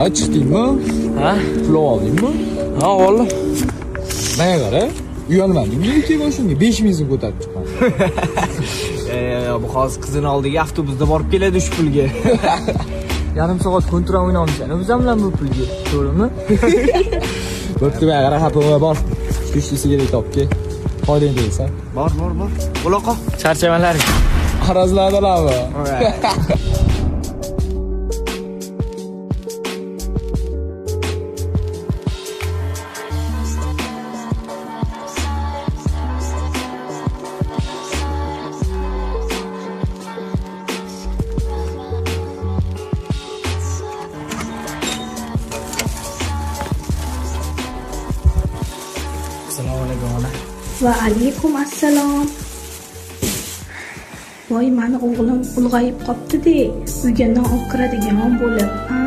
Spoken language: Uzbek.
Chiqdingmi? Ha? Pul oldingmi? Ha, oldim. Menga qara, uyalmadingmi? Keyin boshimga 5000 so'm ko'tarib chiqqan. Bu hozir qizini oldiga avtobusda borib keladi shu pulga. Yarim soat kontrat o'ynaymiz. Biz ham bilan bu pulga, to'g'rimi? Bo'pti, menga qara, xafa bor. 3 sigaret topki. Foydang tegsa. Bor. Uloqa. Charchamalaring. Qarazlardalarmi? Assalomu alaykum ona. Va alaykum assalom. Voy, mani o'g'lim ulg'ayib qopti-de. Uyga non olib kiradigan bo'lib, ha?